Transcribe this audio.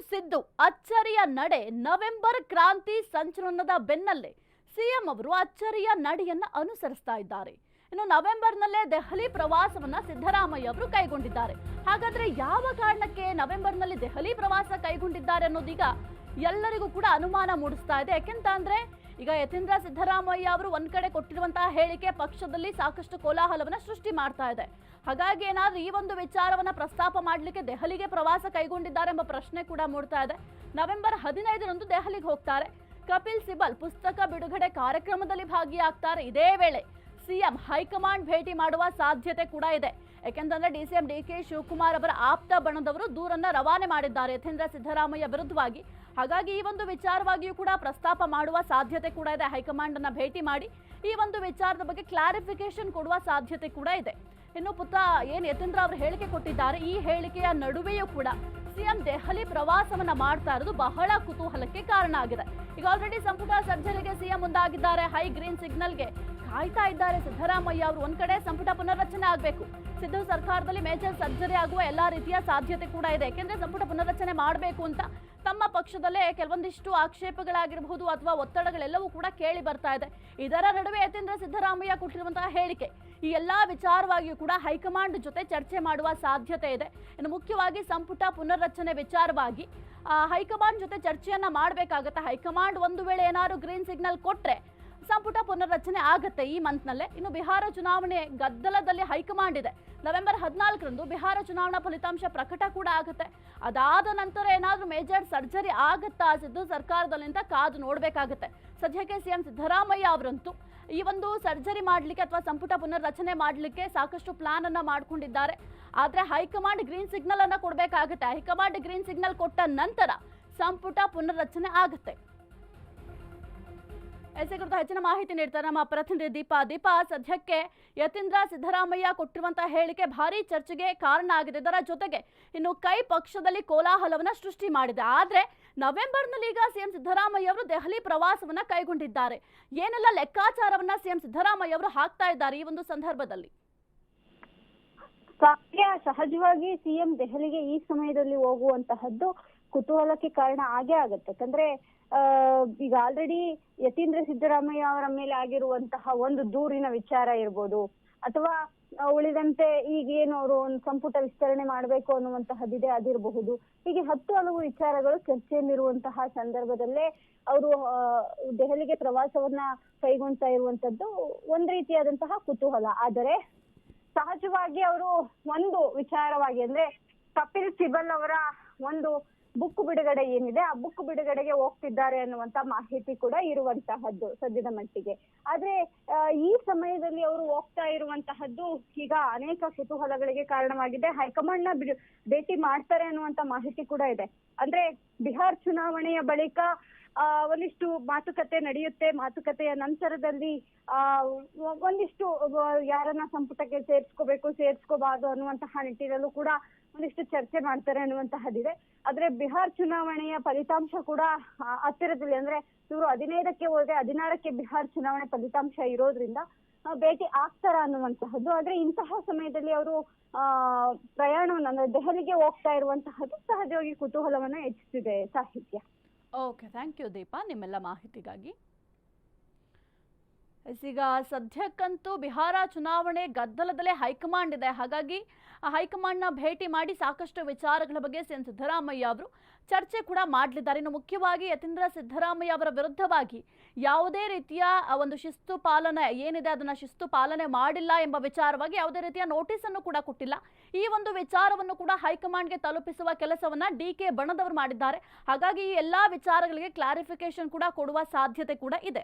ಸಿದ್ದು ಅಚ್ಚರಿಯ ನಡೆ ನವೆಂಬರ್ ಕ್ರಾಂತಿ ಸಂಚಲನದ ಬೆನ್ನಲ್ಲೇ ಸಿಎಂ ಅವರು ಅಚ್ಚರಿಯ ನಡೆಯನ್ನ ಅನುಸರಿಸ್ತಾ ಇದ್ದಾರೆ. ಇನ್ನು ನವೆಂಬರ್ನಲ್ಲೇ ದೆಹಲಿ ಪ್ರವಾಸವನ್ನ ಸಿದ್ದರಾಮಯ್ಯ ಅವರು ಕೈಗೊಂಡಿದ್ದಾರೆ. ಹಾಗಾದ್ರೆ ಯಾವ ಕಾರಣಕ್ಕೆ ನವೆಂಬರ್ನಲ್ಲಿ ದೆಹಲಿ ಪ್ರವಾಸ ಕೈಗೊಂಡಿದ್ದಾರೆ ಅನ್ನೋದೀಗ ಎಲ್ಲರಿಗೂ ಕೂಡ ಅನುಮಾನ ಮೂಡಿಸ್ತಾ ಇದೆ. ಯಾಕೆಂತಂದ್ರೆ ಈಗ ಯತೀಂದ್ರ ಸಿದ್ದರಾಮಯ್ಯ ಅವರು ಒಂದ್ ಕಡೆ ಕೊಟ್ಟಿರುವಂತಹ ಹೇಳಿಕೆ ಪಕ್ಷದಲ್ಲಿ ಸಾಕಷ್ಟು ಕೋಲಾಹಲವನ್ನ ಸೃಷ್ಟಿ ಮಾಡ್ತಾ ಇದೆ. ಹಾಗಾಗಿ ಏನಾದ್ರೂ ಈ ಒಂದು ವಿಚಾರವನ್ನ ಪ್ರಸ್ತಾಪ ಮಾಡಲಿಕ್ಕೆ ದೆಹಲಿಗೆ ಪ್ರವಾಸ ಕೈಗೊಂಡಿದ್ದಾರೆ ಎಂಬ ಪ್ರಶ್ನೆ ಕೂಡ ಮೂಡ್ತಾ ಇದೆ. ನವೆಂಬರ್ 15ರಂದು ದೆಹಲಿಗೆ ಹೋಗ್ತಾರೆ. ಕಪಿಲ್ ಸಿಬಲ್ ಪುಸ್ತಕ ಬಿಡುಗಡೆ ಕಾರ್ಯಕ್ರಮದಲ್ಲಿ ಭಾಗಿಯಾಗ್ತಾರೆ. ಇದೇ ವೇಳೆ ಸಿಎಂ ಹೈಕಮಾಂಡ್ ಭೇಟಿ ಮಾಡುವ ಸಾಧ್ಯತೆ ಕೂಡ ಇದೆ. ಯಾಕೆಂತಂದ್ರೆ ಡಿಸಿಎಂ ಡಿಕೆ ಶಿವಕುಮಾರ್ ಅವರ ಆಪ್ತ ಬಣದವರು ದೂರನ್ನ ರವಾನೆ ಮಾಡಿದ್ದಾರೆ ಯತೀಂದ್ರ ಸಿದ್ದರಾಮಯ್ಯ ವಿರುದ್ಧವಾಗಿ. ಹಾಗಾಗಿ ಈ ಒಂದು ವಿಚಾರವಾಗಿಯೂ ಕೂಡ ಪ್ರಸ್ತಾಪ ಮಾಡುವ ಸಾಧ್ಯತೆ ಕೂಡ ಇದೆ. ಹೈಕಮಾಂಡ್ ಅನ್ನ ಭೇಟಿ ಮಾಡಿ ಈ ಒಂದು ವಿಚಾರದ ಬಗ್ಗೆ ಕ್ಲಾರಿಫಿಕೇಶನ್ ಕೊಡುವ ಸಾಧ್ಯತೆ ಕೂಡ ಇದೆ. ಇನ್ನು ಏನ್ ಯತೀಂದ್ರ ಅವರು ಹೇಳಿಕೆ ಕೊಟ್ಟಿದ್ದಾರೆ, ಈ ಹೇಳಿಕೆಯ ನಡುವೆಯೂ ಕೂಡ ಸಿಎಂ ದೆಹಲಿ ಪ್ರವಾಸವನ್ನ ಮಾಡ್ತಾ ಇರೋದು ಬಹಳ ಕುತೂಹಲಕ್ಕೆ ಕಾರಣ ಆಗಿದೆ. ಈಗ ಆಲ್ರೆಡಿ ಸಂಪುಟ ಸರ್ಜರಿಗೆ ಸಿಎಂ ಮುಂದಾಗಿದ್ದಾರೆ. ಹೈ ಗ್ರೀನ್ ಸಿಗ್ನಲ್ಗೆ ಕಾಯ್ತಾ ಇದ್ದಾರೆ ಸಿದ್ದರಾಮಯ್ಯ ಅವರು. ಒಂದ್ ಕಡೆ ಸಂಪುಟ ಪುನರ್ರಚನೆ ಆಗಬೇಕು. ಸಿದ್ದು ಸರ್ಕಾರದಲ್ಲಿ ಮೇಜರ್ ಸರ್ಜರಿ ಆಗುವ ಎಲ್ಲಾ ರೀತಿಯ ಸಾಧ್ಯತೆ ಕೂಡ ಇದೆ. ಯಾಕೆಂದ್ರೆ ಸಂಪುಟ ಪುನರ್ರಚನೆ ಮಾಡಬೇಕು ಅಂತ ತಮ್ಮ ಪಕ್ಷದಲ್ಲೇ ಕೆಲವೊಂದಿಷ್ಟು ಆಕ್ಷೇಪಗಳಾಗಿರಬಹುದು ಅಥವಾ ಒತ್ತಡಗಳೆಲ್ಲವೂ ಕೂಡ ಕೇಳಿ ಬರ್ತಾ ಇದೆ. ಇದರ ನಡುವೆ ಯತೀಂದ್ರ ಸಿದ್ದರಾಮಯ್ಯ ಕೊಟ್ಟಿರುವಂತಹ ಹೇಳಿಕೆ ಈ ಎಲ್ಲಾ ವಿಚಾರವಾಗಿಯೂ ಕೂಡ ಹೈಕಮಾಂಡ್ ಜೊತೆ ಚರ್ಚೆ ಮಾಡುವ ಸಾಧ್ಯತೆ ಇದೆ. ಇನ್ನು ಮುಖ್ಯವಾಗಿ ಸಂಪುಟ ಪುನರ್ರಚನೆ ವಿಚಾರವಾಗಿ ಹೈಕಮಾಂಡ್ ಜೊತೆ ಚರ್ಚೆಯನ್ನ ಮಾಡಬೇಕಾಗತ್ತೆ. ಹೈಕಮಾಂಡ್ ಒಂದು ವೇಳೆ ಏನಾದ್ರು ಗ್ರೀನ್ ಸಿಗ್ನಲ್ ಕೊಟ್ರೆ ಸಂಪುಟ ಪುನರ್ರಚನೆ ಆಗುತ್ತೆ ಈ ಮಂತ್ನಲ್ಲೇ. ಇನ್ನು ಬಿಹಾರ ಚುನಾವಣೆ ಗದ್ದಲದಲ್ಲಿ ಹೈಕಮಾಂಡ್ ಇದೆ. ನವೆಂಬರ್ 14ರಂದು ಬಿಹಾರ ಚುನಾವಣಾ ಫಲಿತಾಂಶ ಪ್ರಕಟ ಕೂಡ ಆಗುತ್ತೆ. ಅದಾದ ನಂತರ ಏನಾದ್ರೂ ಮೇಜರ್ ಸರ್ಜರಿ ಆಗುತ್ತಾ ಸಿದ್ದು ಸರ್ಕಾರದಲ್ಲಿ ಅಂತ ಕಾದು ನೋಡ್ಬೇಕಾಗತ್ತೆ. ಸದ್ಯಕ್ಕೆ ಸಿಎಂ ಸಿದ್ದರಾಮಯ್ಯ ಅವರಂತೂ ಈ ಒಂದು ಸರ್ಜರಿ ಮಾಡಲಿಕ್ಕೆ ಅಥವಾ ಸಂಪುಟ ಪುನರ್ರಚನೆ ಮಾಡಲಿಕ್ಕೆ ಸಾಕಷ್ಟು ಪ್ಲಾನ್ ಅನ್ನ ಮಾಡ್ಕೊಂಡಿದ್ದಾರೆ. ಆದ್ರೆ ಹೈಕಮಾಂಡ್ ಗ್ರೀನ್ ಸಿಗ್ನಲ್ ಅನ್ನ ಕೊಡಬೇಕಾಗುತ್ತೆ. ಹೈಕಮಾಂಡ್ ಗ್ರೀನ್ ಸಿಗ್ನಲ್ ಕೊಟ್ಟ ನಂತರ ಸಂಪುಟ ಪುನರ್ರಚನೆ ಆಗುತ್ತೆ. ಹೆಚ್ಚಿನ ಮಾಹಿತಿ ನೀಡ್ತಾರೆ ನಮ್ಮ ಪ್ರತಿನಿಧಿ ದೀಪಾ. ಸದ್ಯಕ್ಕೆ ಯತೀಂದ್ರ ಸಿದ್ದರಾಮಯ್ಯ ಕೊಟ್ಟಿರುವಂತಹ ಹೇಳಿಕೆ ಭಾರಿ ಚರ್ಚೆಗೆ ಕಾರಣ ಆಗಿದೆ. ಇದರ ಜೊತೆಗೆ ಇನ್ನು ಕೈ ಪಕ್ಷದಲ್ಲಿ ಕೋಲಾಹಲವನ್ನ ಸೃಷ್ಟಿ ಮಾಡಿದೆ. ಆದ್ರೆ ನವೆಂಬರ್ನಲ್ಲಿ ಈಗ ಸಿಎಂ ಸಿದ್ದರಾಮಯ್ಯ ಅವರು ದೆಹಲಿ ಪ್ರವಾಸವನ್ನ ಕೈಗೊಂಡಿದ್ದಾರೆ. ಏನೆಲ್ಲ ಲೆಕ್ಕಾಚಾರವನ್ನ ಸಿಎಂ ಸಿದ್ದರಾಮಯ್ಯ ಅವರು ಹಾಕ್ತಾ ಇದ್ದಾರೆ ಈ ಒಂದು ಸಂದರ್ಭದಲ್ಲಿ? ಸಹಜವಾಗಿ ಸಿಎಂ ದೆಹಲಿಗೆ ಈ ಸಮಯದಲ್ಲಿ ಹೋಗುವಂತಹದ್ದು ಕುತೂಹಲಕ್ಕೆ ಕಾರಣ ಆಗೇ ಆಗುತ್ತೆ. ಯಾಕಂದ್ರೆ ಈಗ ಆಲ್ರೆಡಿ ಯತೀಂದ್ರ ಸಿದ್ದರಾಮಯ್ಯ ಅವರ ಮೇಲೆ ಆಗಿರುವಂತಹ ಒಂದು ದೂರಿನ ವಿಚಾರ ಇರ್ಬೋದು, ಅಥವಾ ಉಳಿದಂತೆ ಈಗೇನು ಅವರು ಒಂದು ಸಂಪುಟ ವಿಸ್ತರಣೆ ಮಾಡಬೇಕು ಅನ್ನುವಂತಹದ್ದಿದೆ ಅದಿರಬಹುದು. ಹೀಗೆ 10 ಹಲವು ವಿಚಾರಗಳು ಚರ್ಚೆಯಲ್ಲಿರುವಂತಹ ಸಂದರ್ಭದಲ್ಲೇ ಅವರು ದೆಹಲಿಗೆ ಪ್ರವಾಸವನ್ನ ಕೈಗೊಳ್ತಾ ಇರುವಂತದ್ದು ಒಂದ್ ರೀತಿಯಾದಂತಹ ಕುತೂಹಲ. ಆದರೆ ಸಹಜವಾಗಿ ಅವರು ಒಂದು ವಿಚಾರವಾಗಿ ಅಂದ್ರೆ ಕಪಿಲ್ ಸಿಬಲ್ ಅವರ ಒಂದು ಬುಕ್ ಬಿಡುಗಡೆ ಏನಿದೆ ಆ ಬುಕ್ ಬಿಡುಗಡೆಗೆ ಹೋಗ್ತಿದ್ದಾರೆ ಅನ್ನುವಂತ ಮಾಹಿತಿ ಕೂಡ ಇರುವಂತಹದ್ದು ಸದ್ಯದ ಮಟ್ಟಿಗೆ. ಆದ್ರೆ ಈ ಸಮಯದಲ್ಲಿ ಅವರು ಹೋಗ್ತಾ ಇರುವಂತಹದ್ದು ಈಗ ಅನೇಕ ಕುತೂಹಲಗಳಿಗೆ ಕಾರಣವಾಗಿದೆ. ಹೈಕಮಾಂಡ್ ನ ಭೇಟಿ ಮಾಡ್ತಾರೆ ಅನ್ನುವಂತ ಮಾಹಿತಿ ಕೂಡ ಇದೆ. ಅಂದ್ರೆ ಬಿಹಾರ್ ಚುನಾವಣೆಯ ಬಳಿಕ ಒಂದಿಷ್ಟು ಮಾತುಕತೆ ನಡೆಯುತ್ತೆ. ಮಾತುಕತೆಯ ನಂತರದಲ್ಲಿ ಒಂದಿಷ್ಟು ಯಾರನ್ನ ಸಂಪುಟಕ್ಕೆ ಸೇರ್ಸ್ಕೋಬಾರ್ದು ಅನ್ನುವಂತಹ ನಿಟ್ಟಿನಲ್ಲೂ ಕೂಡ ಒಂದಿಷ್ಟು ಚರ್ಚೆ ಮಾಡ್ತಾರೆ ಅನ್ನುವಂತಹದ್ದಿದೆ. ಆದ್ರೆ ಬಿಹಾರ್ ಚುನಾವಣೆಯ ಫಲಿತಾಂಶ ಕೂಡ ಹತ್ತಿರದಲ್ಲಿ ಅಂದ್ರೆ ಇವರು 15ಕ್ಕೆ ಹೋದ್ರೆ 16ಕ್ಕೆ ಬಿಹಾರ್ ಚುನಾವಣೆ ಫಲಿತಾಂಶ ಇರೋದ್ರಿಂದ ಭೇಟಿ ಆಗ್ತಾರ ಅನ್ನುವಂತಹದ್ದು. ಆದ್ರೆ ಇಂತಹ ಸಮಯದಲ್ಲಿ ಅವರು ಪ್ರಯಾಣವನ್ನು ಅಂದ್ರೆ ದೆಹಲಿಗೆ ಹೋಗ್ತಾ ಇರುವಂತಹದ್ದು ಸಹಜವಾಗಿ ಕುತೂಹಲವನ್ನ ಹೆಚ್ಚಿಸಿದೆ. ಸಾಹಿತ್ಯ. ಓಕೆ, ಥ್ಯಾಂಕ್ ಯು ದೀಪಾ ನಿಮ್ಮೆಲ್ಲ ಮಾಹಿತಿಗಾಗಿ. ಈಗ ಸದ್ಯಕ್ಕಂತೂ ಬಿಹಾರ ಚುನಾವಣೆ ಗದ್ದಲದಲ್ಲೇ ಹೈಕಮಾಂಡ್ ಇದೆ. ಹಾಗಾಗಿ ಹೈಕಮಾಂಡ್ನ ಭೇಟಿ ಮಾಡಿ ಸಾಕಷ್ಟು ವಿಚಾರಗಳ ಬಗ್ಗೆ ಸಿಎಂ ಸಿದ್ದರಾಮಯ್ಯ ಅವರು ಚರ್ಚೆ ಕೂಡ ಮಾಡಲಿದ್ದಾರೆ. ಇನ್ನು ಮುಖ್ಯವಾಗಿ ಯತೀಂದ್ರ ಸಿದ್ದರಾಮಯ್ಯ ಅವರ ವಿರುದ್ಧವಾಗಿ ಯಾವುದೇ ರೀತಿಯ ಒಂದು ಶಿಸ್ತು ಪಾಲನೆ ಏನಿದೆ ಅದನ್ನ ಶಿಸ್ತು ಪಾಲನೆ ಮಾಡಿಲ್ಲ ಎಂಬ ವಿಚಾರವಾಗಿ ಯಾವುದೇ ರೀತಿಯ ನೋಟಿಸ್ ಅನ್ನು ಕೂಡ ಕೊಟ್ಟಿಲ್ಲ. ಈ ಒಂದು ವಿಚಾರವನ್ನು ಕೂಡ ಹೈಕಮಾಂಡ್ಗೆ ತಲುಪಿಸುವ ಕೆಲಸವನ್ನ ಡಿಕೆ ಬಣದವರು ಮಾಡಿದ್ದಾರೆ. ಹಾಗಾಗಿ ಈ ಎಲ್ಲಾ ವಿಚಾರಗಳಿಗೆ ಕ್ಲಾರಿಫಿಕೇಶನ್ ಕೂಡ ಕೊಡುವ ಸಾಧ್ಯತೆ ಕೂಡ ಇದೆ.